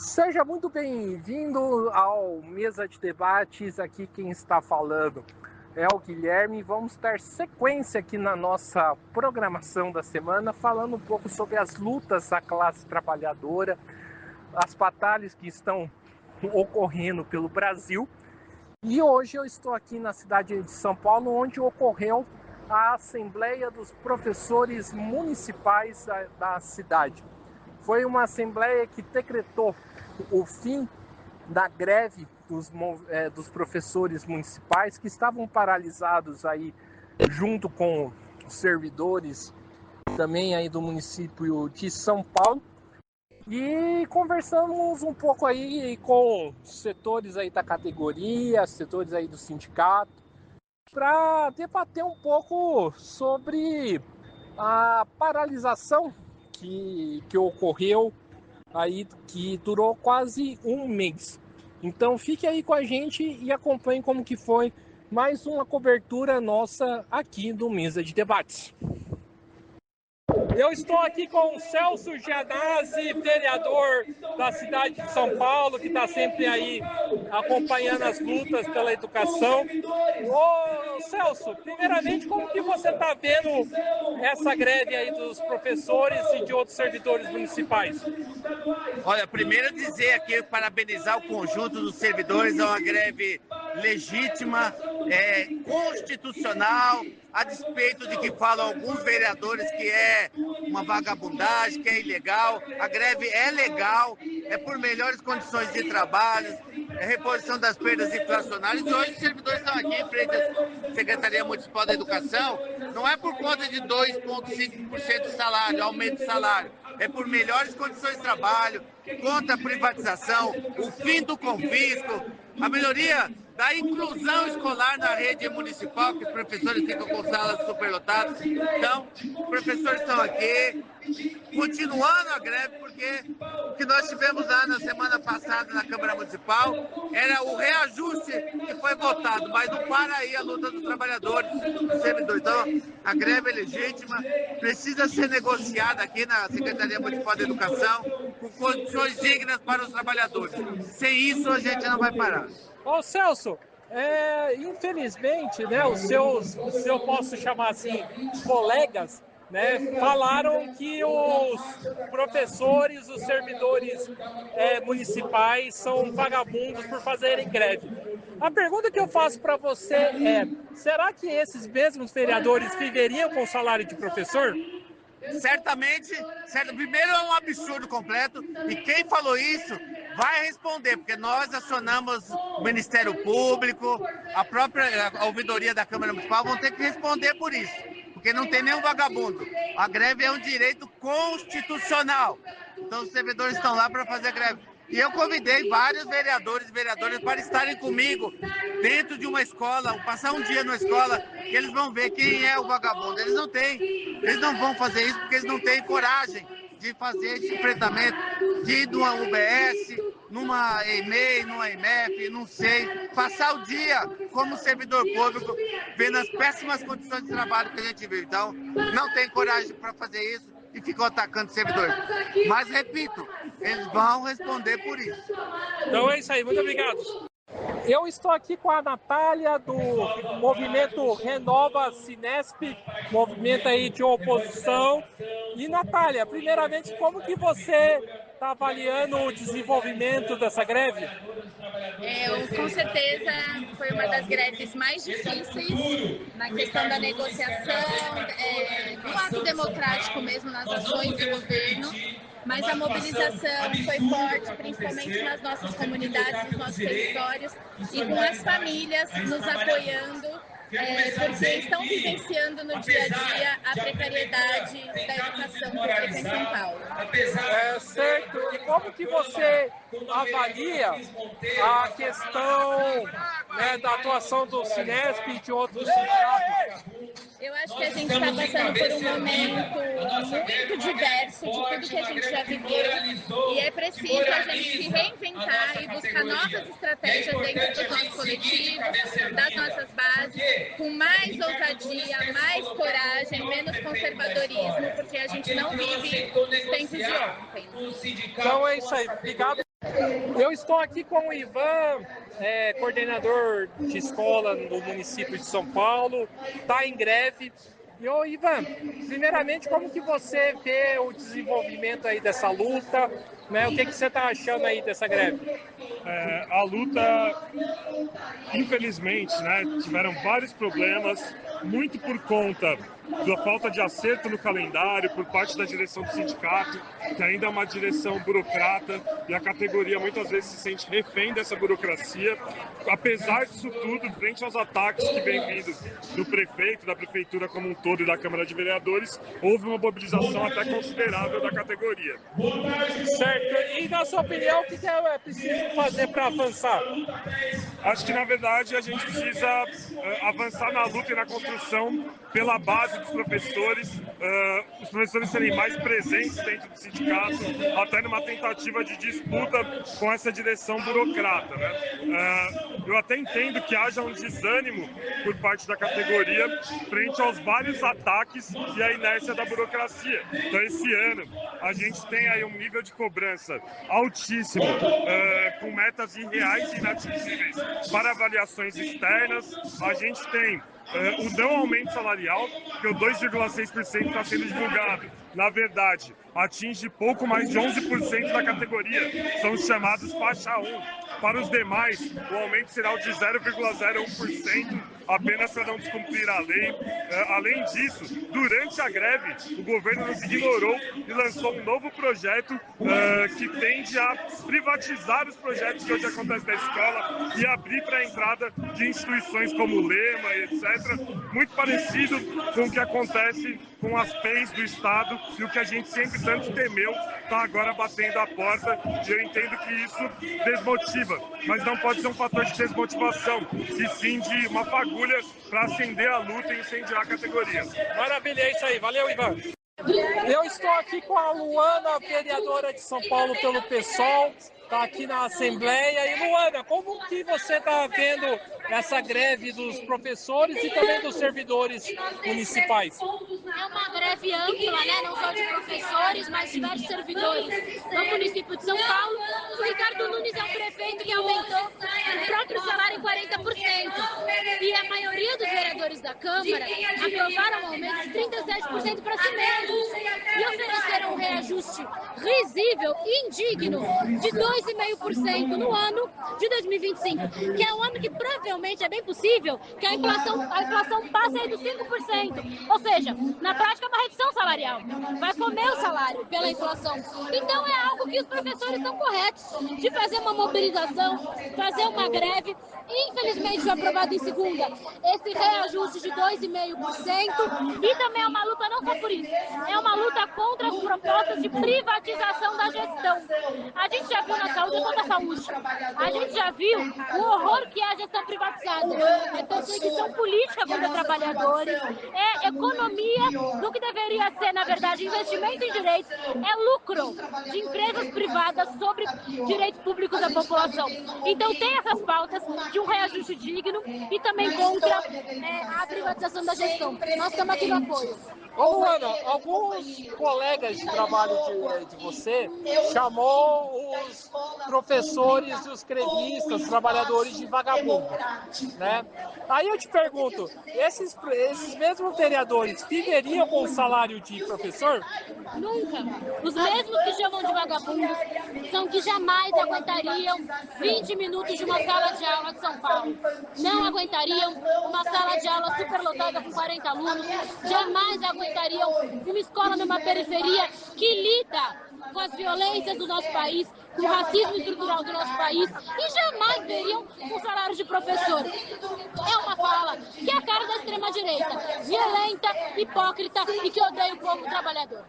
Seja muito bem-vindo ao Mesa de Debates. Aqui quem está falando é o Guilherme. Vamos dar sequência aqui na nossa programação da semana, falando um pouco sobre as lutas da classe trabalhadora, as batalhas que estão ocorrendo pelo Brasil. E hoje eu estou aqui na cidade de São Paulo, onde ocorreu a Assembleia dos Professores Municipais da cidade. Foi uma assembleia que decretou o fim da greve dos professores municipais que estavam paralisados aí junto com os servidores também aí do município de São Paulo. E conversamos um pouco aí com setores aí da categoria, setores aí do sindicato, para debater um pouco sobre a paralisação que ocorreu aí, que durou quase um mês. Então fique aí com a gente e acompanhe como que foi mais uma cobertura nossa aqui do Mesa de Debates. Eu estou aqui com o Celso Gianazzi, vereador da cidade de São Paulo, que está sempre aí acompanhando as lutas pela educação. Ô Celso, primeiramente, como que você está vendo essa greve aí dos professores e de outros servidores municipais? Olha, primeiro dizer aqui, parabenizar o conjunto dos servidores, é uma greve legítima, constitucional, a despeito de que falam alguns vereadores que é uma vagabundagem, que é ilegal. A greve é legal, é por melhores condições de trabalho, é reposição das perdas inflacionárias. E hoje os servidores estão aqui em frente à Secretaria Municipal da Educação, não é por conta de 2,5% de salário, aumento de salário, é por melhores condições de trabalho, contra a privatização, o fim do confisco, a melhoria da inclusão escolar na rede municipal, que os professores ficam com salas superlotadas. Então, os professores estão aqui, continuando a greve, porque o que nós tivemos lá na semana passada na Câmara Municipal era o reajuste que foi votado, mas não para aí a luta dos trabalhadores, dos servidores. Então, a greve é legítima, precisa ser negociada aqui na Secretaria Municipal da Educação, com condições dignas para os trabalhadores. Sem isso, a gente não vai parar. Ô Celso, infelizmente, né, se eu posso chamar assim, colegas, né, falaram que os professores, os servidores municipais são vagabundos por fazerem greve. A pergunta que eu faço para você é: será que esses mesmos vereadores viveriam com o salário de professor? Certamente, primeiro é um absurdo completo, e quem falou isso vai responder, porque nós acionamos o Ministério Público, a própria ouvidoria da Câmara Municipal vão ter que responder por isso, porque não tem nenhum vagabundo. A greve é um direito constitucional, então os servidores estão lá para fazer greve. E eu convidei vários vereadores e vereadoras para estarem comigo dentro de uma escola, passar um dia numa escola, que eles vão ver quem é o vagabundo. Eles não vão fazer isso porque eles não têm coragem de fazer esse enfrentamento, de ir numa UBS, numa EMEI, numa EMEF, não sei, passar o dia como servidor público, vendo as péssimas condições de trabalho que a gente vive. Então, não tem coragem para fazer isso e ficam atacando servidores. Mas, repito, eles vão responder por isso. Então é isso aí, muito obrigado. Eu estou aqui com a Natália do movimento Renova Sinesp, movimento aí de oposição. E Natália, primeiramente, como que você está avaliando o desenvolvimento dessa greve? Com certeza foi uma das greves mais difíceis na questão da negociação, no ato democrático mesmo, nas ações do governo, mas a mobilização foi forte, principalmente nas nossas comunidades, nos nossos territórios, e com as famílias nos apoiando, porque estão vivenciando no dia a dia a precariedade da educação pública em São Paulo. Certo. E como que você avalia a questão, né, da atuação do Sinesp e de outros sindicatos Eu acho que a gente está passando por um momento muito diverso de tudo que a gente já viveu e é preciso a gente se reinventar e buscar novas estratégias dentro dos nossos coletivos, das nossas bases, com mais ousadia, mais coragem, menos conservadorismo, porque a gente não vive os tempos de ontem. Então é isso aí, obrigado. Eu estou aqui com o Ivan, coordenador de escola no município de São Paulo, está em greve. E, ô Ivan, primeiramente, como que você vê o desenvolvimento aí dessa luta, né? O que você está achando aí dessa greve? A luta, infelizmente, né, tiveram vários problemas, muito por conta da falta de acerto no calendário por parte da direção do sindicato, que ainda é uma direção burocrata e a categoria muitas vezes se sente refém dessa burocracia. Apesar disso tudo, frente aos ataques que vem vindo do prefeito, da prefeitura como um todo e da Câmara de Vereadores, houve uma mobilização até considerável da categoria. Certo. E na sua opinião, o que é preciso fazer para avançar? Acho que, na verdade, a gente precisa avançar na luta e na construção pela base dos professores, os professores serem mais presentes dentro do sindicato, até numa tentativa de disputa com essa direção burocrata, né? Eu até entendo que haja um desânimo por parte da categoria frente aos vários ataques e à inércia da burocracia. Então, esse ano, a gente tem aí um nível de cobrança altíssimo, com metas irreais e inatingíveis para avaliações externas. A gente tem o não aumento salarial, que o 2,6% está sendo divulgado. Na verdade, atinge pouco mais de 11% da categoria. São os chamados faixa 1. Para os demais, o aumento será o de 0,01%, apenas para não descumprir a lei. Além disso, durante a greve, o governo nos ignorou e lançou um novo projeto que tende a privatizar os projetos que hoje acontecem na escola e abrir para a entrada de instituições como Lema e etc. Muito parecido com o que acontece com as PEIs do Estado e o que a gente sempre tanto temeu está agora batendo a porta, e eu entendo que isso desmotiva, mas não pode ser um fator de desmotivação, e sim de uma fagulha para acender a luta e incendiar a categoria. Maravilha, é isso aí. Valeu, Ivan. Eu estou aqui com a Luana, vereadora de São Paulo pelo PSOL, está aqui na Assembleia. E Luana, como que você está vendo essa greve dos professores e também dos servidores municipais? É uma greve ampla, né? Não só de professores, mas de diversos servidores no município de São Paulo. O Ricardo Nunes é um prefeito que aumentou o próprio salário em 40%. E a maioria dos vereadores da Câmara aprovaram um aumento de 37% para si mesmos. E ofereceram um reajuste risível e indigno de 2,5% no ano de 2025, que é um ano que provavelmente é bem possível que a inflação passe aí dos 5%. Ou seja, na prática é uma redução salarial. Vai comer o salário pela inflação. Então é algo que os professores estão corretos de fazer uma mobilização, fazer uma greve. Infelizmente foi aprovado em segunda esse reajuste de 2,5%, e também é uma luta não só por isso, é uma luta contra as propostas de privatização da gestão. A gente já viu na saúde, toda a saúde, a gente já viu o horror que é a gestão privatizada. É perseguição política contra trabalhadores, é economia do que deveria ser, na verdade, investimento em direitos, é lucro de empresas privadas sobre direitos públicos da população. Então tem essas pautas de um reajuste digno e também contra a privatização da gestão. Nós estamos aqui no apoio. Ô Luana, alguns colegas de trabalho de você chamou os professores e os grevistas, trabalhadores de vagabundo, né? Aí eu te pergunto, esses mesmos vereadores viveriam com o salário de professor? Nunca. Os mesmos que chamam de vagabundos são que jamais aguentariam 20 minutos de uma sala de aula de São Paulo. Não aguentariam uma sala de aula superlotada com 40 alunos, jamais aguentariam uma escola numa periferia que lida com as violências do nosso país, com o racismo estrutural do nosso país, e jamais veriam um salário de professor. É uma fala que é a cara da extrema-direita, violenta, hipócrita e que odeia o povo trabalhador.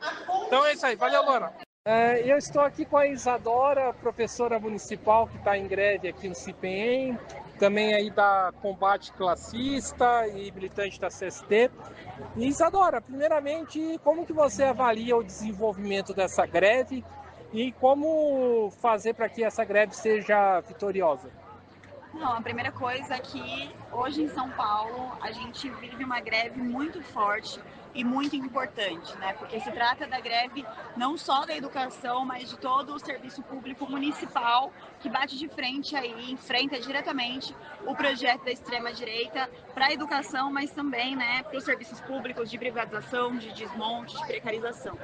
Então é isso aí, valeu, Luana. Eu estou aqui com a Isadora, professora municipal que está em greve aqui no CIPEM, também aí da Combate Classista e militante da CST. E Isadora, primeiramente, como que você avalia o desenvolvimento dessa greve e como fazer para que essa greve seja vitoriosa? Não, a primeira coisa é que hoje em São Paulo a gente vive uma greve muito forte e muito importante, né? Porque se trata da greve não só da educação, mas de todo o serviço público municipal que bate de frente aí, enfrenta diretamente o projeto da extrema-direita para a educação, mas também, né, para os serviços públicos de privatização, de desmonte, de precarização.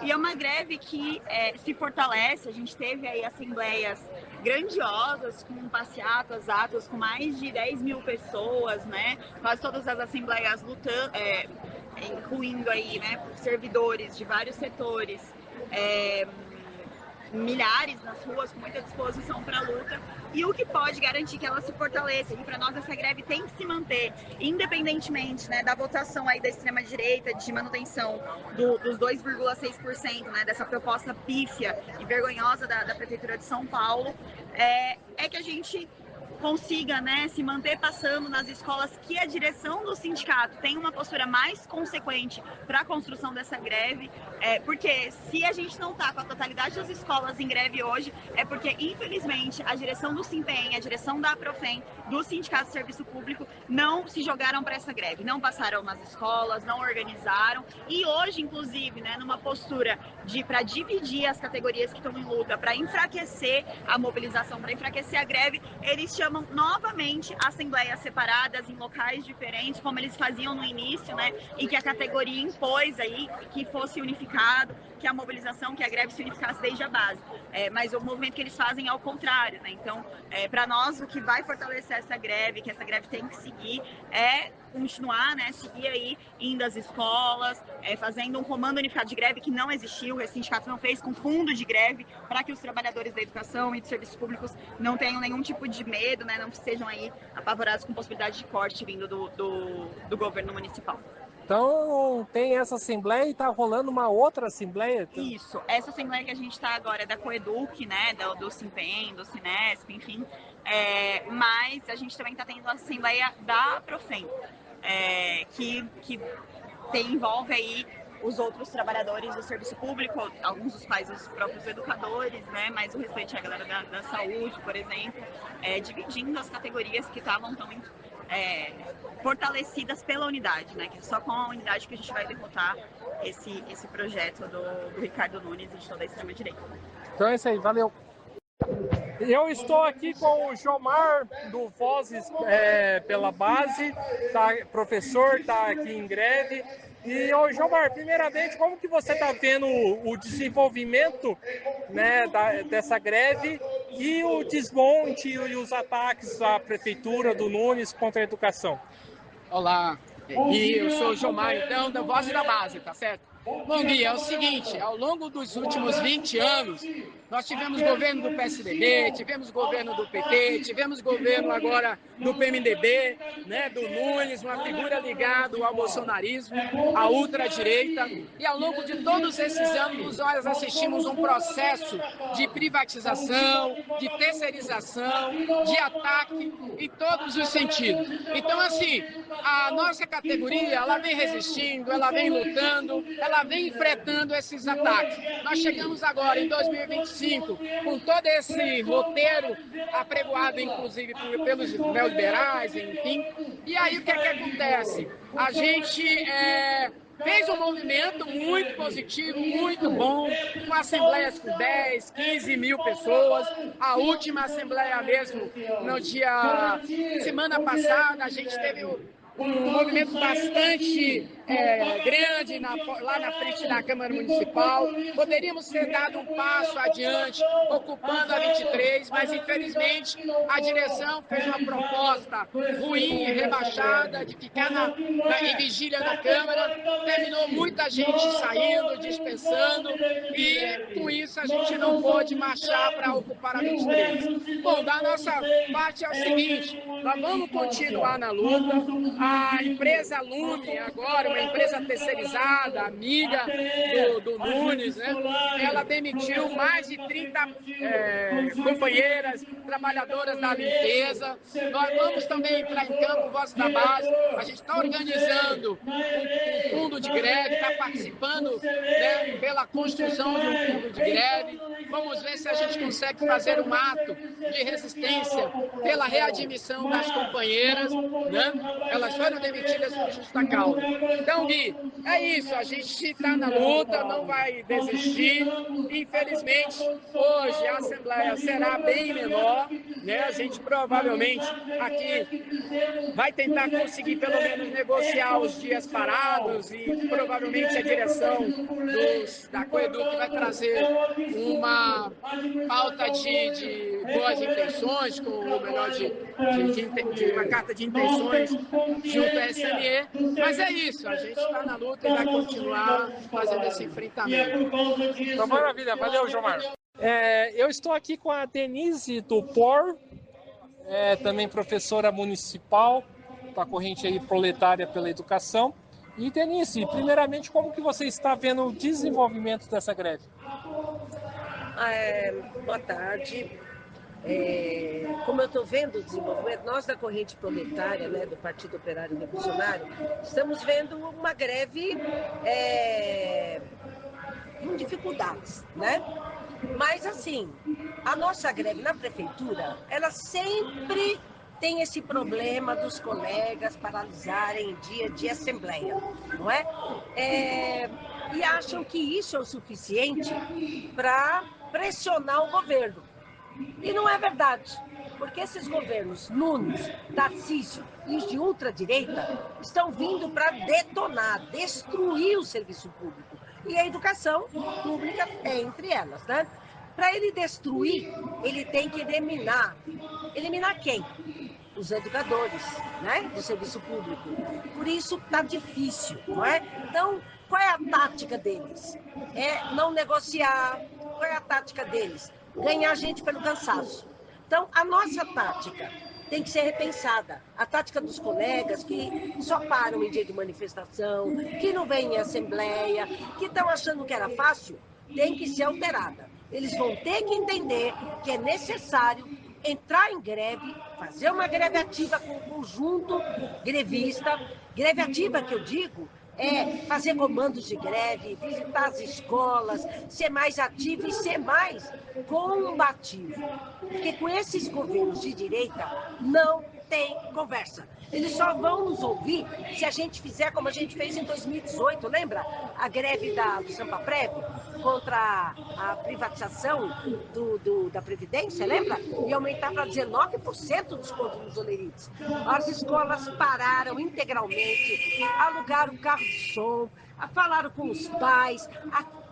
E é uma greve que se fortalece. A gente teve aí assembleias grandiosas, com passeatas, atos com mais de 10 mil pessoas, né? Quase todas as assembleias lutando, incluindo aí, né, servidores de vários setores, milhares nas ruas, com muita disposição para a luta, e o que pode garantir que ela se fortaleça. E para nós essa greve tem que se manter, independentemente, né, da votação aí da extrema-direita de manutenção dos 2,6%, né, dessa proposta pífia e vergonhosa da Prefeitura de São Paulo, é que a gente consiga, né, se manter passando nas escolas, que a direção do sindicato tem uma postura mais consequente para a construção dessa greve, porque se a gente não está com a totalidade das escolas em greve hoje, é porque, infelizmente, a direção do SIMPEM, a direção da APROFEM, do Sindicato de Serviço Público, não se jogaram para essa greve, não passaram nas escolas, não organizaram, e hoje, inclusive, né, numa postura para dividir as categorias que estão em luta, para enfraquecer a mobilização, para enfraquecer a greve, eles chamam novamente assembleias separadas em locais diferentes, como eles faziam no início, né? E que a categoria impôs aí que fosse unificado, que a mobilização, que a greve se unificasse desde a base. Mas o movimento que eles fazem é ao contrário, né? Então, para nós, o que vai fortalecer essa greve, que essa greve tem que seguir, é continuar, né, seguir aí indo às escolas, fazendo um comando unificado de greve que não existiu, esse sindicato não fez, com fundo de greve, para que os trabalhadores da educação e dos serviços públicos não tenham nenhum tipo de medo, né, não sejam aí apavorados com possibilidade de corte vindo do governo municipal. Então tem essa assembleia e está rolando uma outra assembleia? Isso, essa assembleia que a gente está agora é da Coeduc, né, do SIMPEM, do Cinesp, enfim, mas a gente também está tendo a assembleia da APROFEM, que envolve aí os outros trabalhadores do serviço público, alguns dos quais os próprios educadores, né, mas o restante é a galera da saúde, por exemplo, dividindo as categorias que estavam tão fortalecidas pela unidade, né, que é só com a unidade que a gente vai derrotar esse projeto do Ricardo Nunes e de toda a extrema-direita. Então é isso aí, valeu! Eu estou aqui com o Jomar, do Vozes pela Base, professor, está aqui em greve. E, Jomar, primeiramente, como que você está vendo o desenvolvimento, né, dessa greve e o desmonte e os ataques à prefeitura do Nunes contra a educação? Olá, e eu sou o Jomar, então, da Voz da Base, tá certo? Bom, Gui, é o seguinte, ao longo dos últimos 20 anos, nós tivemos governo do PSDB, tivemos governo do PT, tivemos governo agora do PMDB, né, do Nunes, uma figura ligada ao bolsonarismo, à ultradireita, e ao longo de todos esses anos nós assistimos um processo de privatização, de terceirização, de ataque em todos os sentidos. Então, assim, a nossa categoria, ela vem resistindo, ela vem lutando, ela vem enfrentando esses ataques. Nós chegamos agora em 2025 com todo esse roteiro apregoado, inclusive, pelos neoliberais, enfim. E aí o que é que acontece? A gente fez um movimento muito positivo, muito bom, com assembleias com 10, 15 mil pessoas. A última assembleia mesmo, semana passada, a gente teve um movimento bastante grande lá na frente da Câmara Municipal. Poderíamos ter dado um passo adiante, ocupando a 23, trabalhadores, mas infelizmente a direção fez uma proposta ruim, rebaixada, de ficar em vigília na Câmara, terminou muita gente saindo, dispensando, e com isso a gente não pode marchar para ocupar a 23. Bom, da nossa parte é o seguinte, nós vamos continuar na luta. A empresa Lume, agora, uma empresa terceirizada, amiga do Nunes, né? Ela demitiu mais de 30 companheiras, trabalhadoras da limpeza. Nós vamos também entrar em campo, Voz da Base. A gente está organizando um fundo de greve, está participando, né, pela construção de um fundo de greve. Vamos ver se a gente consegue fazer um ato de resistência pela readmissão das companheiras, né? Elas foram demitidas por justa causa. Então, Gui, é isso. A gente está na luta, não vai desistir. Infelizmente, hoje a Assembleia será bem menor, né? A gente provavelmente aqui vai tentar conseguir pelo menos negociar os dias parados e provavelmente a direção da Coeduc vai trazer uma pauta de boas intenções, com o melhor de uma carta de intenções junto à SME, mas é isso, a gente está na luta e vai continuar fazendo esse enfrentamento. Então, maravilha, valeu, Gilmar. Eu estou aqui com a Denise Tupor, também professora municipal da corrente aí Proletária pela Educação. E, Denise, primeiramente, como que você está vendo o desenvolvimento dessa greve? Boa tarde. Como eu estou vendo o desenvolvimento, nós da corrente proletária, né, do Partido Operário Revolucionário, estamos vendo uma greve com dificuldades, né? Mas, assim, a nossa greve na prefeitura, ela sempre tem esse problema dos colegas paralisarem em dia de assembleia, não é? E acham que isso é o suficiente para pressionar o governo. E não é verdade, porque esses governos Nunes, Tarcísio e os de ultradireita estão vindo para detonar, destruir o serviço público. E a educação pública é entre elas, né? Para ele destruir, ele tem que eliminar. Eliminar quem? Os educadores, né, do serviço público. Por isso está difícil, não é? Então, qual é a tática deles? É não negociar. Qual é a tática deles? Ganhar gente pelo cansaço. Então, a nossa tática tem que ser repensada. A tática dos colegas que só param em dia de manifestação, que não vêm em assembleia, que estão achando que era fácil, tem que ser alterada. Eles vão ter que entender que é necessário entrar em greve, fazer uma greve ativa com o conjunto grevista. Greve ativa, que eu digo, é fazer comandos de greve, visitar as escolas, ser mais ativo e ser mais combativo. Porque com esses governos de direita não tem conversa. Eles só vão nos ouvir se a gente fizer como a gente fez em 2018, lembra? A greve do Sampaprev contra a privatização da Previdência, lembra? E aumentar para 19% dos pontos nos olerites. As escolas pararam integralmente, alugaram carro de som, falaram com os pais,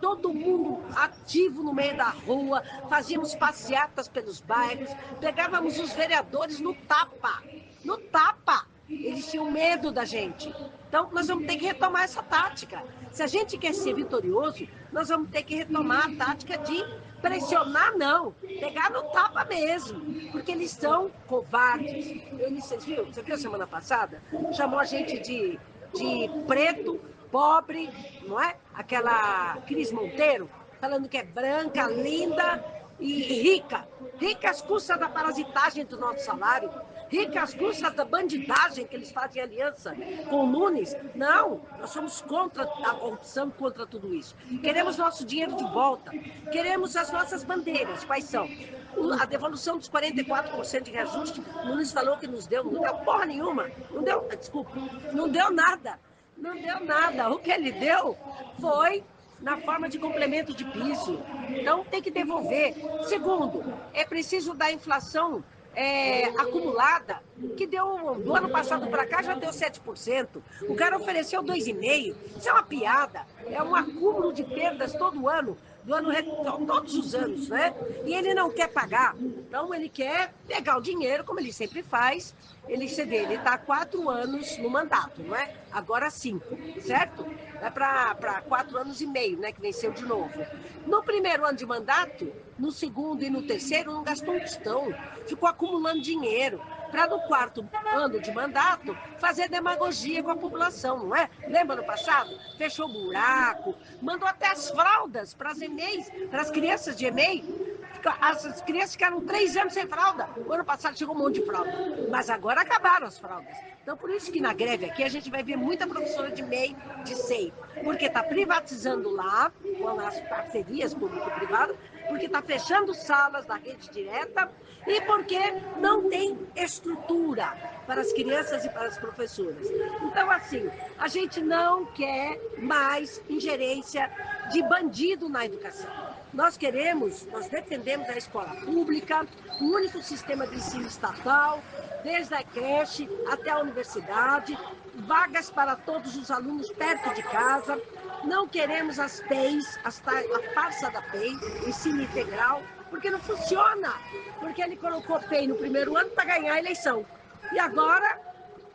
todo mundo ativo no meio da rua, fazíamos passeatas pelos bairros, pegávamos os vereadores no tapa. No tapa! Eles tinham medo da gente. Então, nós vamos ter que retomar essa tática. Se a gente quer ser vitorioso, nós vamos ter que retomar a tática de pressionar, não. Pegar no tapa mesmo. Porque eles são covardes. Você viu semana passada? Chamou a gente de preto, pobre, não é? Aquela Cris Monteiro, falando que é branca, linda e rica. Rica às custas da parasitagem do nosso salário. Rica às custas da bandidagem que eles fazem aliança com o Nunes. Não, nós somos contra a corrupção, contra tudo isso. Queremos nosso dinheiro de volta. Queremos as nossas bandeiras. Quais são? A devolução dos 44% de reajuste. O Nunes falou que nos deu, não deu porra nenhuma. Não deu, desculpa, não deu nada. Não deu nada. O que ele deu foi na forma de complemento de piso. Então, tem que devolver. Segundo, é preciso da inflação acumulada, que deu, do ano passado para cá já deu 7%. O cara ofereceu 2,5%. Isso é uma piada. é um acúmulo de perdas todo ano, todos os anos, né? E ele não quer pagar, então ele quer pegar o dinheiro, como ele sempre faz. Ele está há 4 anos no mandato, não é? Agora 5, certo? É para 4 anos e meio, né? Que venceu de novo. No primeiro ano de mandato, no segundo e no terceiro, não gastou um tostão. Ficou acumulando dinheiro para no 4º ano de mandato fazer demagogia com a população, não é? Lembra no passado? Fechou buraco, mandou até as fraldas para as EMEIs, para as crianças de EMEI. As crianças ficaram 3 anos sem fralda. O ano passado chegou um monte de fralda, mas agora acabaram as fraldas. Então, por isso que na greve aqui a gente vai ver muita professora de MEI, de SEI, porque está privatizando lá, com as parcerias público-privadas, porque está fechando salas da rede direta e porque não tem estrutura para as crianças e para as professoras. Então, assim, a gente não quer mais ingerência de bandido na educação. Nós defendemos a escola pública, o único sistema de ensino estatal, desde a creche até a universidade, vagas para todos os alunos perto de casa. Não queremos as PEIs, a farsa da PEI, ensino integral, porque não funciona. Porque ele colocou PEI no primeiro ano para ganhar a eleição. E agora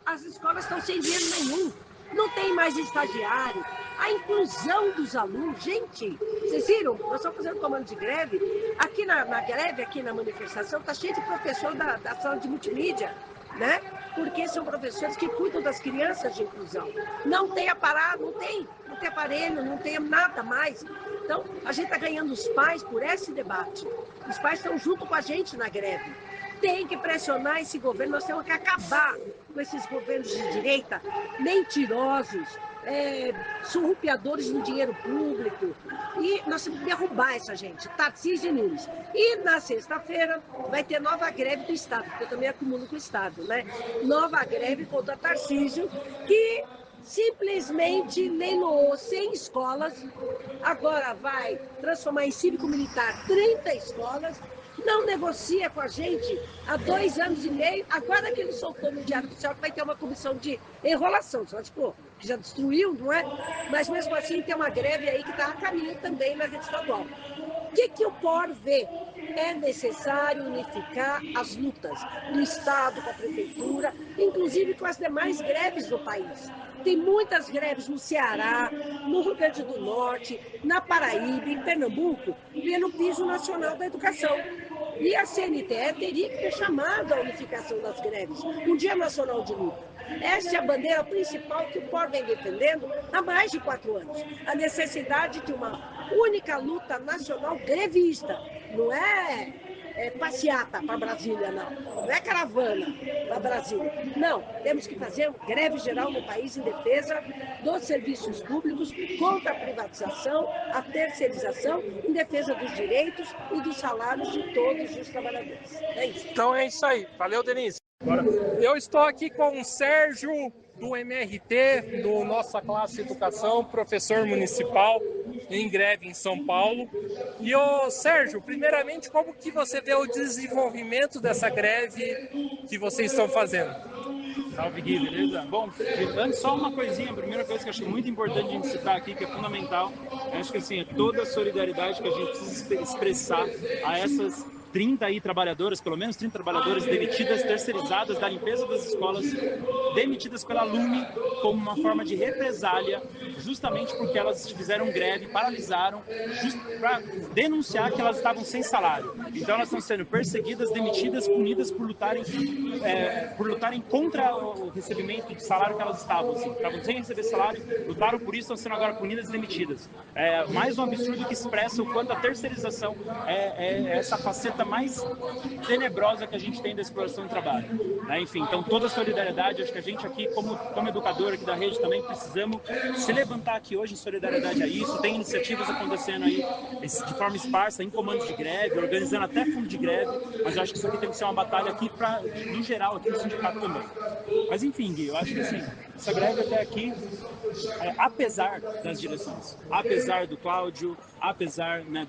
as escolas estão sem dinheiro nenhum. Não tem mais estagiário. A inclusão dos alunos, gente, vocês viram? Nós estamos fazendo comando de greve. Aqui na greve, aqui na manifestação, está cheio de professor da sala de multimídia, né? Porque são professores que cuidam das crianças de inclusão. Não tem aparato, não tem aparelho, não tem nada mais. Então, a gente está ganhando os pais por esse debate. Os pais estão junto com a gente na greve. Tem que pressionar esse governo, nós temos que acabar com esses governos de direita mentirosos, surrupiadores do dinheiro público, e nós temos que derrubar essa gente, Tarcísio Nunes. E na sexta-feira vai ter nova greve do Estado, porque eu também acumulo com o Estado, né? Nova greve contra Tarcísio, que simplesmente leiloou 100 escolas, agora vai transformar em cívico-militar 30 escolas, não negocia com a gente há 2 anos e meio, agora que ele soltou no Diário Oficial que vai ter uma comissão de enrolação, só tipo, que já destruiu, não é? Mas mesmo assim tem uma greve aí que está a caminho também na rede estadual. O que o POR vê? É necessário unificar as lutas do Estado, com a Prefeitura, inclusive com as demais greves do país. Tem muitas greves no Ceará, no Rio Grande do Norte, na Paraíba, em Pernambuco, pelo Piso Nacional da Educação. E a CNTE teria que ter chamado a unificação das greves, um Dia Nacional de Luta. Essa é a bandeira principal que o POR vem defendendo há mais de 4 anos. A necessidade de uma única luta nacional grevista. Não é passeata para Brasília, não é caravana para Brasília. Não, temos que fazer greve geral no país em defesa dos serviços públicos, contra a privatização, a terceirização, em defesa dos direitos e dos salários de todos os trabalhadores. É isso. Então é isso aí. Valeu, Denise. Eu estou aqui com o Sérgio, do MRT, do Nossa Classe Educação, professor municipal em greve em São Paulo. E, Sérgio, primeiramente, como que você vê o desenvolvimento dessa greve que vocês estão fazendo? Salve, Gui, beleza? Bom, antes só uma coisinha, a primeira coisa que eu acho muito importante a gente citar aqui, que é fundamental, eu acho que assim, é toda a solidariedade que a gente precisa expressar a essas 30 aí trabalhadoras, pelo menos 30 trabalhadoras demitidas, terceirizadas da limpeza das escolas, demitidas pela Lume como uma forma de represália, justamente porque elas fizeram greve, paralisaram, para denunciar que elas estavam sem salário. Então elas estão sendo perseguidas, demitidas, punidas por lutarem contra o recebimento de salário que elas estavam sem receber salário, lutaram por isso, estão sendo agora punidas e demitidas. É mais um absurdo que expressa o quanto a terceirização é essa faceta mais tenebrosa que a gente tem da exploração do trabalho. Enfim, então toda a solidariedade, acho que a gente aqui, como educador aqui da rede também, precisamos se levantar aqui hoje em solidariedade a isso. Tem iniciativas acontecendo aí de forma esparsa, em comandos de greve, organizando até fundo de greve, mas eu acho que isso aqui tem que ser uma batalha aqui no geral, aqui no sindicato também. Mas enfim, Gui, eu acho que assim, essa greve até aqui, apesar das direções, apesar do Cláudio, apesar, né,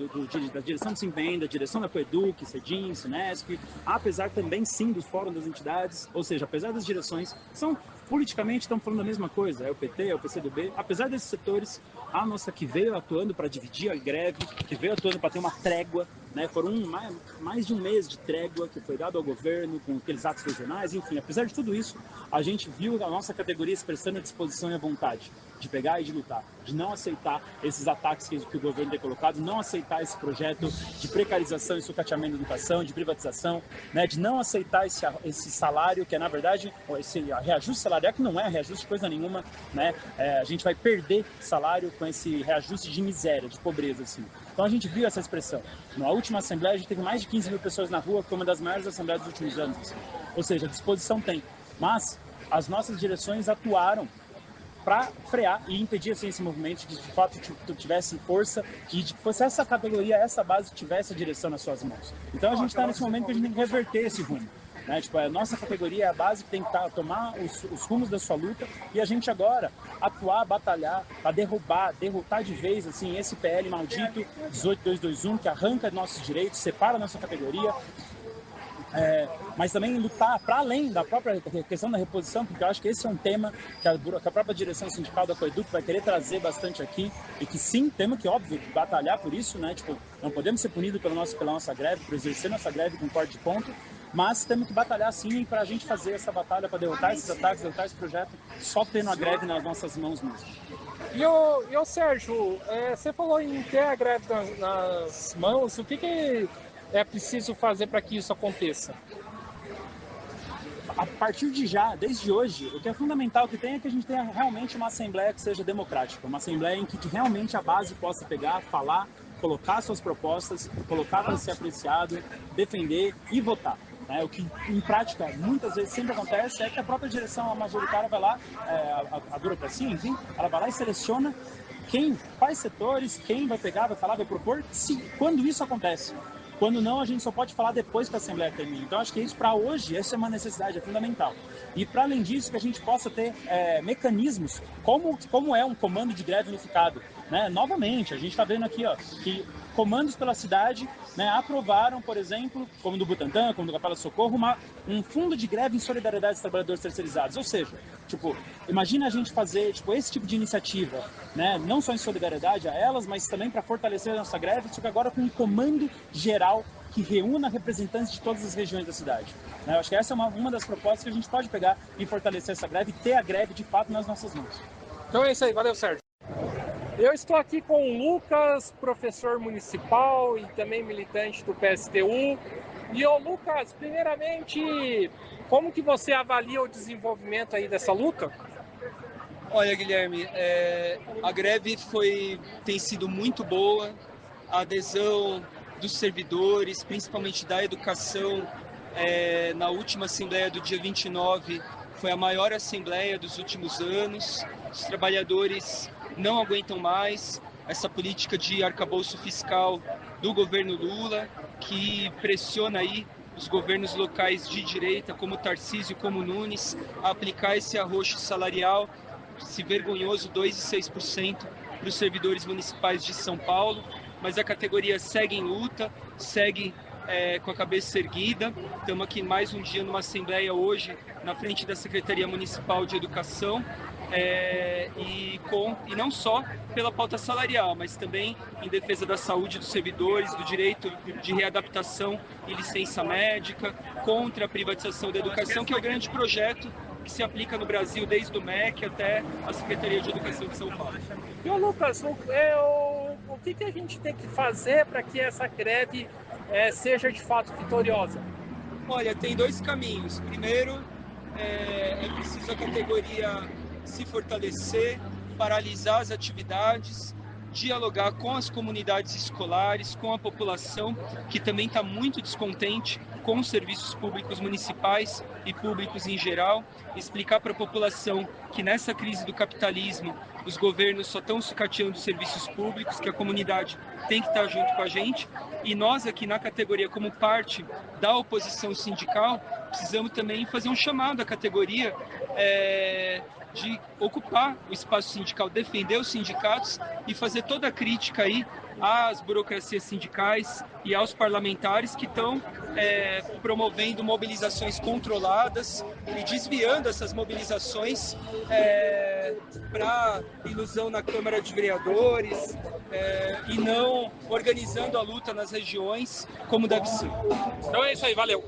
da direção do Simvem, da direção da Coeduc, Cedim, Sinesp, apesar também sim dos fóruns das entidades, ou seja, apesar das direções, politicamente estão falando a mesma coisa, é o PT, é o PCdoB, apesar desses setores, a nossa que veio atuando para dividir a greve, que veio atuando para ter uma trégua, né, foram mais de um mês de trégua que foi dado ao governo com aqueles atos regionais, enfim, apesar de tudo isso, a gente viu a nossa categoria expressando a disposição e a vontade de pegar e de lutar, de não aceitar esses ataques que o governo tem colocado, não aceitar esse projeto de precarização e sucateamento da educação, de privatização, né, de não aceitar esse salário que é, na verdade, esse reajuste salarial que não é reajuste coisa nenhuma, né, a gente vai perder salário com esse reajuste de miséria, de pobreza, assim. Então a gente viu essa expressão. Na última Assembleia a gente teve mais de 15 mil pessoas na rua, que foi uma das maiores assembleias dos últimos anos, assim. Ou seja, a disposição tem. Mas as nossas direções atuaram para frear e impedir assim, esse movimento, que de fato tivesse força, que fosse essa categoria, essa base que tivesse a direção nas suas mãos. Então a gente está nesse momento que a gente tem que reverter esse rumo. Né? Tipo, a nossa categoria é a base que tem que tomar os rumos da sua luta e a gente agora atuar, batalhar para derrotar de vez assim, esse PL maldito 18221 que arranca nossos direitos, separa a nossa categoria. Mas também lutar para além da própria questão da reposição, porque eu acho que esse é um tema que a própria direção sindical da Coeduc vai querer trazer bastante aqui, e que sim, temos que, óbvio, batalhar por isso, né? Tipo, não podemos ser punidos pela nossa greve, por exercer nossa greve com corte de ponto, mas temos que batalhar sim para a gente fazer essa batalha, para derrotar esses ataques, derrotar esse projeto, só tendo a greve nas nossas mãos mesmo. E o Sérgio, você falou em ter a greve nas mãos, o que é preciso fazer para que isso aconteça? A partir de já, desde hoje, o que é fundamental que tenha é que a gente tenha realmente uma assembleia que seja democrática, uma assembleia em que realmente a base possa pegar, falar, colocar suas propostas, colocar para ser apreciado, defender e votar. O que em prática muitas vezes sempre acontece é que a própria direção, a majoritária, vai lá, a burocracia, enfim, ela vai lá e seleciona quais setores, quem vai pegar, vai falar, vai propor, quando isso acontece. Quando não, a gente só pode falar depois que a Assembleia termina. Então, acho que isso, para hoje, essa é uma necessidade, é fundamental. E, para além disso, que a gente possa ter mecanismos, como é um comando de greve unificado. Né? Novamente, a gente está vendo aqui que comandos pela cidade, né, aprovaram, por exemplo, como do Butantã, como do Capela Socorro, um fundo de greve em solidariedade aos trabalhadores terceirizados. Ou seja, imagina a gente fazer esse tipo de iniciativa, né, não só em solidariedade a elas, mas também para fortalecer a nossa greve, só que agora com um comando geral que reúna representantes de todas as regiões da cidade. Eu acho que essa é uma das propostas que a gente pode pegar e fortalecer essa greve e ter a greve de fato nas nossas mãos. Então é isso aí, valeu, Sérgio. Eu estou aqui com o Lucas, professor municipal e também militante do PSTU. E, Lucas, primeiramente, como que você avalia o desenvolvimento aí dessa luta? Olha, Guilherme, a greve tem sido muito boa, a adesão dos servidores, principalmente da educação, na última assembleia do dia 29, foi a maior assembleia dos últimos anos. Os trabalhadores não aguentam mais essa política de arcabouço fiscal do governo Lula, que pressiona aí os governos locais de direita, como Tarcísio, como Nunes, a aplicar esse arroxo salarial, esse vergonhoso 2,6% para os servidores municipais de São Paulo. Mas a categoria segue em luta, segue com a cabeça erguida. Estamos aqui mais um dia numa assembleia hoje, na frente da Secretaria Municipal de Educação, e não só pela pauta salarial, mas também em defesa da saúde dos servidores, do direito de readaptação e licença médica, contra a privatização da educação, que é o grande projeto que se aplica no Brasil, desde o MEC até a Secretaria de Educação de São Paulo. E, Lucas, o que a gente tem que fazer para que essa greve seja de fato vitoriosa? Olha, tem dois caminhos. Primeiro, é preciso a categoria se fortalecer, paralisar as atividades, dialogar com as comunidades escolares, com a população, que também está muito descontente com os serviços públicos municipais e públicos em geral, explicar para a população que nessa crise do capitalismo os governos só estão sucateando os serviços públicos, que a comunidade tem que estar junto com a gente, e nós aqui na categoria, como parte da oposição sindical, precisamos também fazer um chamado à categoria de ocupar o espaço sindical, defender os sindicatos e fazer toda a crítica aí às burocracias sindicais e aos parlamentares que estão promovendo mobilizações controladas e desviando essas mobilizações para ilusão na Câmara de Vereadores e não organizando a luta nas regiões como deve ser. Então é isso aí, valeu.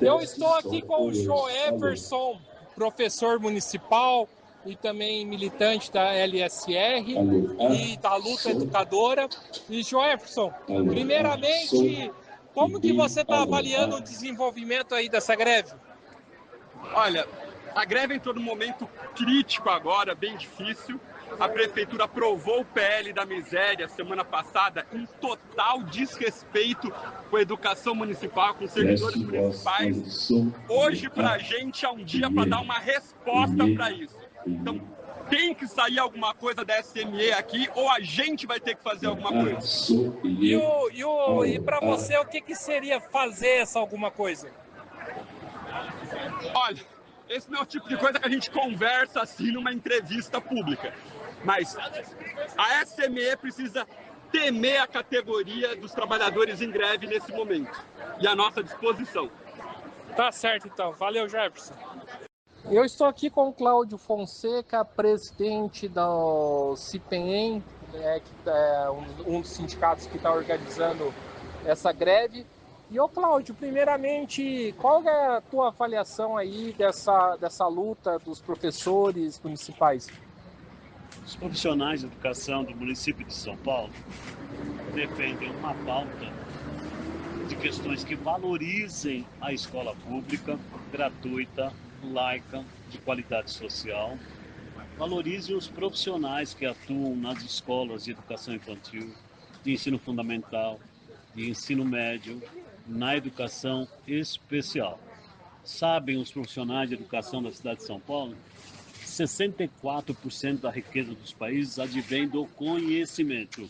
Eu estou aqui com o Joefferson, professor municipal e também militante da LSR e da luta educadora. E Joefferson, primeiramente, como que você está avaliando o desenvolvimento aí dessa greve? Olha, a greve entrou num momento crítico agora, bem difícil. A prefeitura aprovou o PL da miséria semana passada, em total desrespeito com a educação municipal, com os servidores municipais. Hoje, para a gente, é um dia para dar uma resposta para isso. Então, tem que sair alguma coisa da SME aqui, ou a gente vai ter que fazer alguma coisa. E para você, o que seria fazer essa alguma coisa? Olha, esse não é o tipo de coisa que a gente conversa assim numa entrevista pública. Mas a SME precisa temer a categoria dos trabalhadores em greve nesse momento. E a nossa disposição. Tá certo, então. Valeu, Jefferson. Eu estou aqui com o Cláudio Fonseca, presidente do CIPEM, que é um dos sindicatos que está organizando essa greve. E, Cláudio, primeiramente, qual é a tua avaliação aí dessa luta dos professores municipais? Os profissionais de educação do município de São Paulo defendem uma pauta de questões que valorizem a escola pública, gratuita, laica, de qualidade social, valorizem os profissionais que atuam nas escolas de educação infantil, de ensino fundamental, de ensino médio, na educação especial. Sabem os profissionais de educação da cidade de São Paulo? 64% da riqueza dos países advém do conhecimento.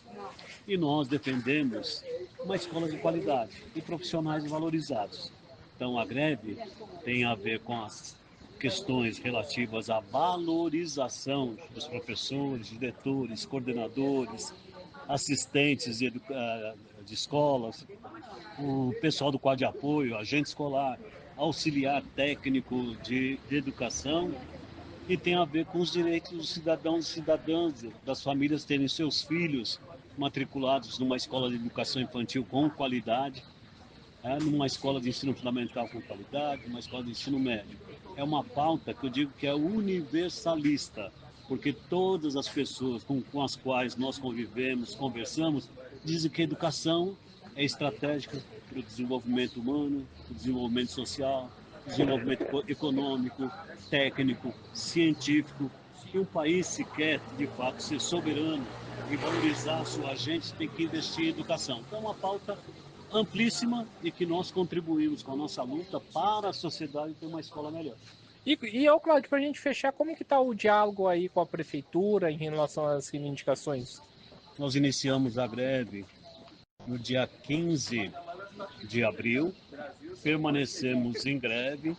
E nós defendemos uma escola de qualidade e profissionais valorizados. Então a greve tem a ver com as questões relativas à valorização dos professores, diretores, coordenadores, assistentes de escolas, o pessoal do quadro de apoio, agente escolar, auxiliar técnico de educação, e tem a ver com os direitos dos cidadãos e cidadãs, das famílias terem seus filhos matriculados numa escola de educação infantil com qualidade, numa escola de ensino fundamental com qualidade, numa escola de ensino médio. É uma pauta que eu digo que é universalista, porque todas as pessoas com as quais nós conversamos, dizem que a educação é estratégica para o desenvolvimento humano, para o desenvolvimento social, desenvolvimento econômico, técnico, científico. E um país, se quer, de fato, ser soberano e valorizar a sua gente, tem que investir em educação. Então, é uma pauta amplíssima e que nós contribuímos com a nossa luta para a sociedade ter uma escola melhor. E Cláudio, para a gente fechar, como que está o diálogo aí com a prefeitura em relação às reivindicações? Nós iniciamos a greve no dia 15 de abril, permanecemos em greve.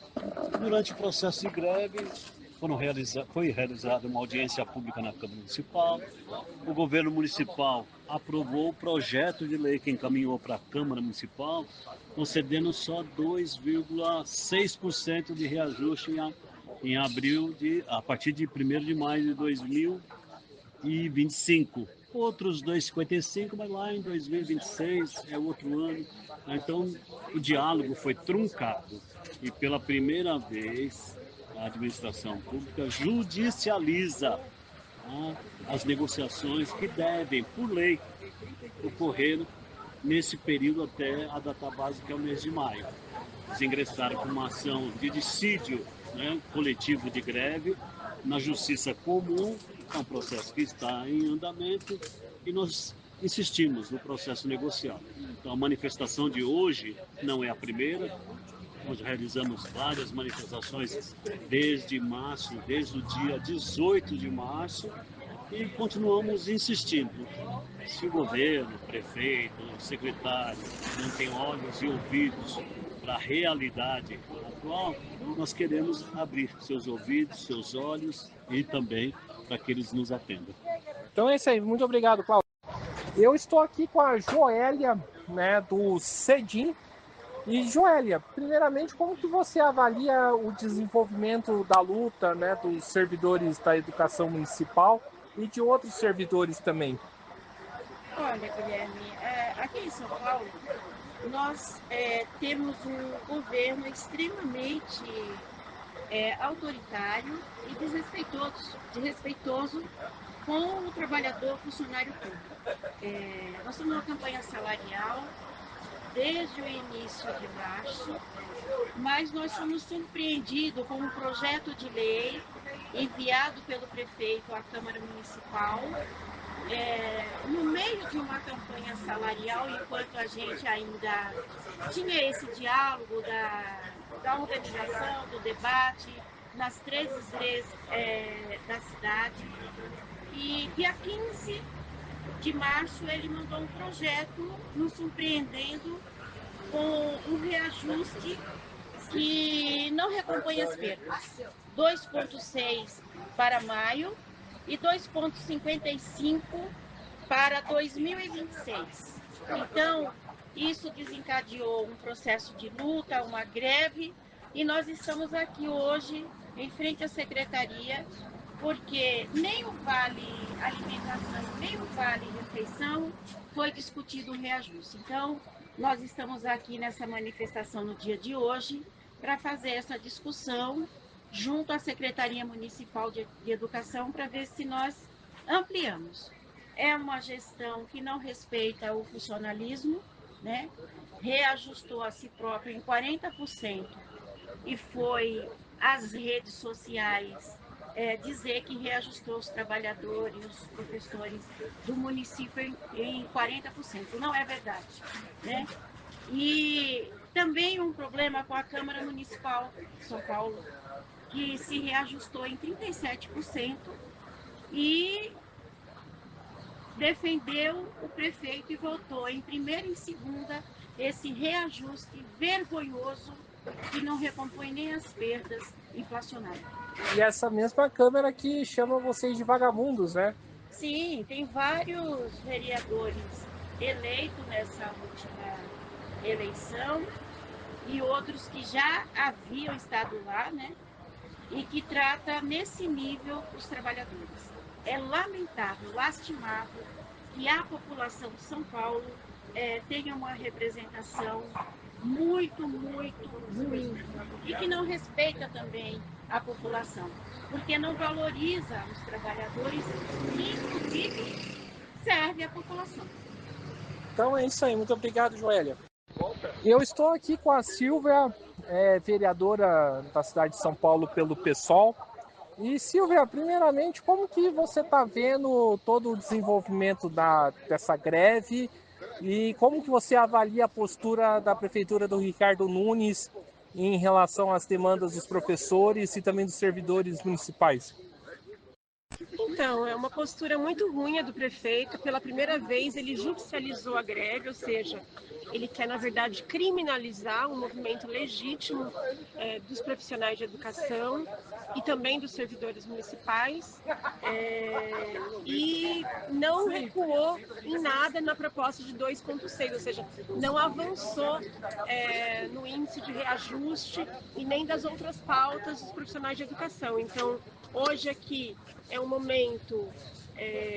Durante o processo de greve, foi realizada uma audiência pública na Câmara Municipal. O governo municipal aprovou o projeto de lei que encaminhou para a Câmara Municipal, concedendo só 2,6% de reajuste em abril, a partir de 1º de maio de 2025. Outros 2,55, mas lá em 2026 é outro ano. Então, o diálogo foi truncado e pela primeira vez a administração pública judicializa as negociações que devem, por lei, ocorrer nesse período até a data básica, que é o mês de maio. Eles ingressaram com uma ação de dissídio, coletivo de greve na Justiça Comum, é um processo que está em andamento, e nós insistimos no processo negocial. Então, a manifestação de hoje não é a primeira. Nós realizamos várias manifestações desde março, desde o dia 18 de março, e continuamos insistindo. Se o governo, o prefeito, o secretário não tem olhos e ouvidos para a realidade atual, nós queremos abrir seus ouvidos, seus olhos e também para que eles nos atendam. Então é isso aí, muito obrigado, Cláudio. Eu estou aqui com a Joélia, né, do CEDIM. E Joélia, primeiramente, como que você avalia o desenvolvimento da luta, né, dos servidores da educação municipal e de outros servidores também? Olha, Guilherme, aqui em São Paulo, nós temos um governo extremamente autoritário e desrespeitoso com o trabalhador funcionário público. Nós temos uma campanha salarial desde o início de março, mas nós fomos surpreendidos com um projeto de lei enviado pelo prefeito à Câmara Municipal, no meio de uma campanha salarial, enquanto a gente ainda tinha esse diálogo da organização, do debate, nas 13 igrejas da cidade. E dia 15 de março ele mandou um projeto nos surpreendendo com um reajuste que não recompõe as perdas. 2,6 para maio e 2,55 para 2026. Então, isso desencadeou um processo de luta, uma greve, e nós estamos aqui hoje em frente à secretaria, porque nem o Vale Alimentação, nem o Vale Refeição foi discutido o reajuste. Então, nós estamos aqui nessa manifestação no dia de hoje para fazer essa discussão junto à Secretaria Municipal de Educação para ver se nós ampliamos. É uma gestão que não respeita o funcionalismo, né? Reajustou a si próprio em 40% e foi às redes sociais dizer que reajustou os trabalhadores, os professores do município em 40%. Não é verdade, né? E também um problema com a Câmara Municipal de São Paulo, que se reajustou em 37% e defendeu o prefeito e votou em primeira e segunda esse reajuste vergonhoso que não recompõe nem as perdas inflacionárias. E essa mesma Câmara que chama vocês de vagabundos, né? Sim, tem vários vereadores eleitos nessa última eleição e outros que já haviam estado lá, né? E que trata nesse nível os trabalhadores. É lamentável, lastimável que a população de São Paulo tenha uma representação muito, muito ruim e que não respeita também a população, porque não valoriza os trabalhadores e, inclusive, serve a população. Então é isso aí, muito obrigado, Joélia. Eu estou aqui com a Silvia, vereadora da cidade de São Paulo pelo PSOL. E Silvia, primeiramente, como que você está vendo todo o desenvolvimento dessa greve e como que você avalia a postura da Prefeitura do Ricardo Nunes em relação às demandas dos professores e também dos servidores municipais? Então, é uma postura muito ruim a do prefeito. Pela primeira vez, ele judicializou a greve, ou seja, ele quer, na verdade, criminalizar um movimento legítimo dos profissionais de educação e também dos servidores municipais, e não recuou em nada na proposta de 2,6, ou seja, não avançou no índice de reajuste e nem das outras pautas dos profissionais de educação. Então, hoje aqui é um momento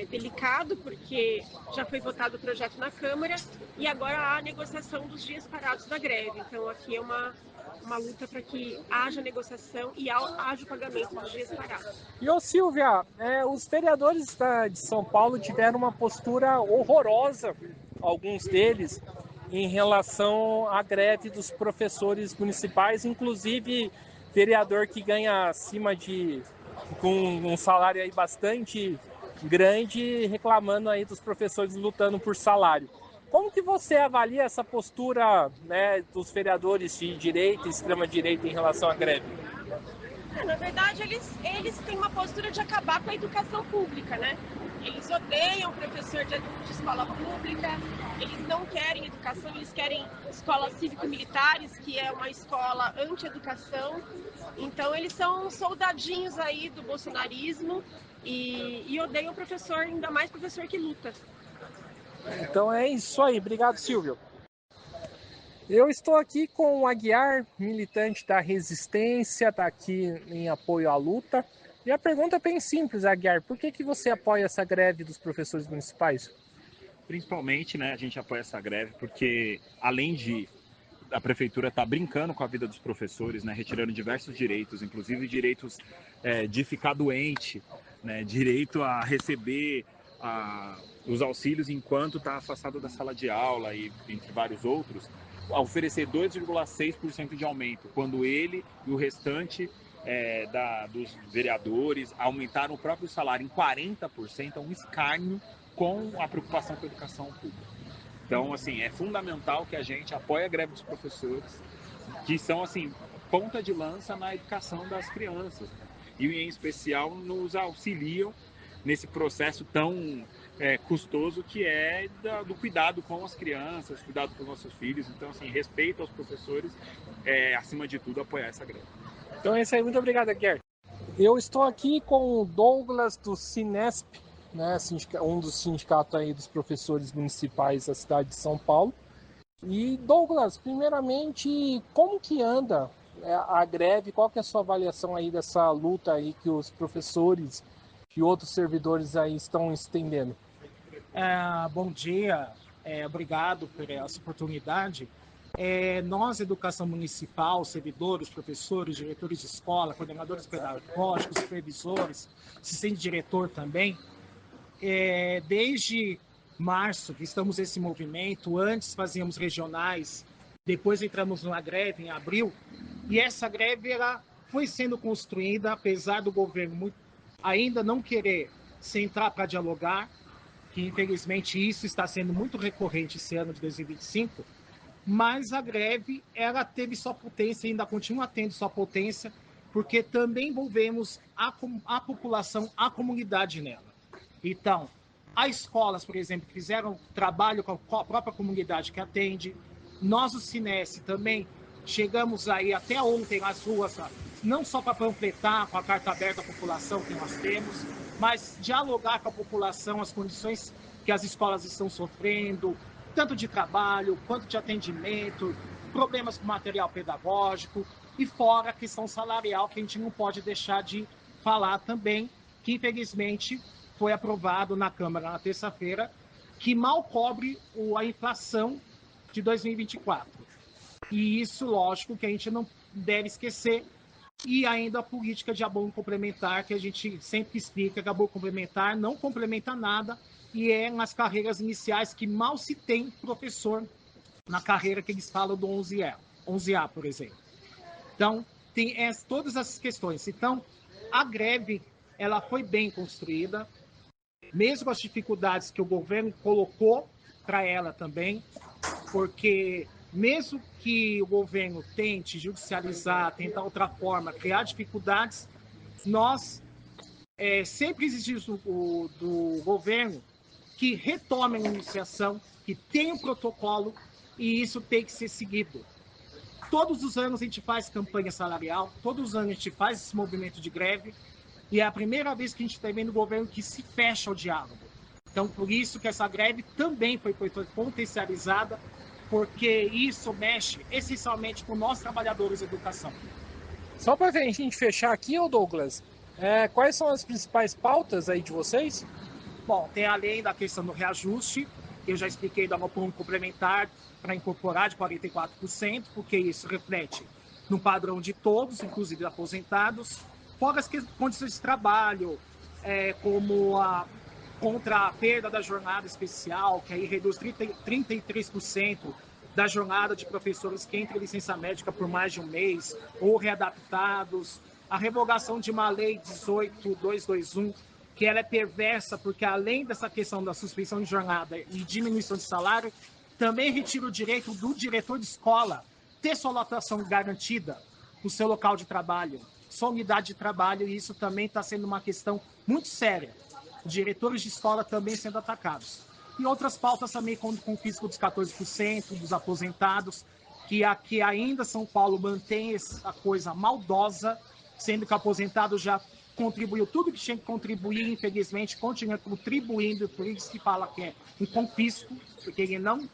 delicado, porque já foi votado o projeto na Câmara e agora há a negociação dos dias parados da greve. Então, aqui é uma luta para que haja negociação e haja o pagamento dos dias parados. E, ô Silvia, os vereadores de São Paulo tiveram uma postura horrorosa, alguns deles, em relação à greve dos professores municipais, inclusive vereador que ganha acima com um salário aí bastante grande reclamando aí dos professores lutando por salário. Como que você avalia essa postura, né, dos vereadores de direita e extrema-direita em relação à greve? Na verdade, eles têm uma postura de acabar com a educação pública, né? Eles odeiam professor de escola pública, eles não querem educação, eles querem escolas cívico-militares, que é uma escola anti-educação. Então, eles são soldadinhos aí do bolsonarismo e odeiam o professor, ainda mais professor que luta. Então é isso aí. Obrigado, Silvio. Eu estou aqui com o Aguiar, militante da Resistência, está aqui em apoio à luta. E a pergunta é bem simples, Aguiar. Por que você apoia essa greve dos professores municipais? Principalmente, né, a gente apoia essa greve porque, além de a prefeitura estar brincando com a vida dos professores, né, retirando diversos direitos, inclusive direitos de ficar doente, né, direito a receber os auxílios enquanto está afastado da sala de aula e entre vários outros, a oferecer 2,6% de aumento, quando ele e o restante dos vereadores aumentaram o próprio salário em 40%, é um escárnio com a preocupação com a educação pública. Então, assim, é fundamental que a gente apoie a greve dos professores, que são, assim, ponta de lança na educação das crianças, né? E, em especial, nos auxiliam nesse processo tão custoso que é do cuidado com as crianças, cuidado com os nossos filhos. Então, assim, respeito aos professores, acima de tudo, apoiar essa greve. Então é isso aí, muito obrigado, Guilherme. Eu estou aqui com o Douglas do Sinesp, né, um dos sindicatos aí dos professores municipais da cidade de São Paulo. E Douglas, primeiramente, como que anda a greve? Qual que é a sua avaliação aí dessa luta aí que os professores e outros servidores aí estão estendendo? Bom dia, obrigado por essa oportunidade. Nós, educação municipal, servidores, professores, diretores de escola, coordenadores pedagógicos, supervisores, assistente diretor também, desde março que estamos nesse movimento. Antes fazíamos regionais, depois entramos numa greve em abril, e essa greve ela foi sendo construída, apesar do governo ainda não querer sentar para dialogar, que infelizmente isso está sendo muito recorrente esse ano de 2025, mas a greve ela teve sua potência e ainda continua tendo sua potência, porque também envolvemos a população, a comunidade nela. Então, as escolas, por exemplo, fizeram trabalho com a própria comunidade que atende. Nós, o Sinesc, também chegamos aí até ontem nas ruas, não só para panfletar com a carta aberta à população que nós temos, mas dialogar com a população as condições que as escolas estão sofrendo, tanto de trabalho quanto de atendimento, problemas com material pedagógico e fora a questão salarial, que a gente não pode deixar de falar também, que infelizmente foi aprovado na Câmara na terça-feira, que mal cobre a inflação de 2024. E isso, lógico, que a gente não deve esquecer. E ainda a política de abono complementar, que a gente sempre explica que abono complementar não complementa nada, e é nas carreiras iniciais que mal se tem professor na carreira que eles falam do 11A, por exemplo. Então, tem todas essas questões. Então, a greve ela foi bem construída, mesmo com as dificuldades que o governo colocou para ela também, porque mesmo que o governo tente judicializar, tentar outra forma, criar dificuldades, nós sempre exigimos do governo que retome a negociação, que tenha um protocolo, e isso tem que ser seguido. Todos os anos a gente faz campanha salarial, todos os anos a gente faz esse movimento de greve, e é a primeira vez que a gente está vendo o governo que se fecha ao diálogo. Então, por isso que essa greve também foi potencializada, porque isso mexe essencialmente com nós trabalhadores da educação. Só para a gente fechar aqui, Douglas, quais são as principais pautas aí de vocês? Bom, tem além da questão do reajuste, eu já expliquei da abono complementar para incorporar de 44%, porque isso reflete no padrão de todos, inclusive aposentados, fora as condições de trabalho, como contra a perda da jornada especial, que aí reduz 33% da jornada de professores que entram em licença médica por mais de um mês, ou readaptados, a revogação de uma lei 18.221, que ela é perversa, porque além dessa questão da suspensão de jornada e diminuição de salário, também retira o direito do diretor de escola ter sua lotação garantida no seu local de trabalho, sua unidade de trabalho, e isso também está sendo uma questão muito séria. Diretores de escola também sendo atacados. E outras pautas também, como o confisco dos 14% dos aposentados, que aqui ainda São Paulo mantém essa coisa maldosa, sendo que o aposentado já contribuiu tudo que tinha que contribuir, infelizmente, continua contribuindo, por isso que fala que é um confisco, porque ele não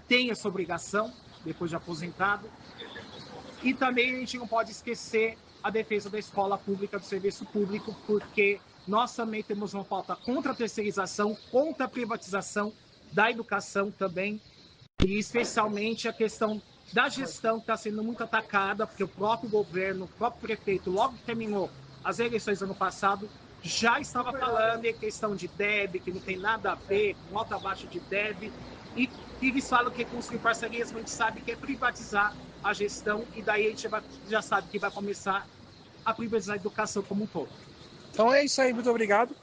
tem essa obrigação, depois de aposentado. E também a gente não pode esquecer a defesa da escola pública, do serviço público, porque nós também temos uma pauta contra a terceirização, contra a privatização da educação também, e especialmente a questão da gestão que está sendo muito atacada, porque o próprio governo, o próprio prefeito, logo que terminou as eleições do ano passado, já estava falando em questão de DEB, que não tem nada a ver com nota baixa de DEB, e eles falam que construir parcerias, mas a gente sabe que é privatizar a gestão, e daí a gente já sabe que vai começar a privatizar a educação como um todo. Então é isso aí, muito obrigado.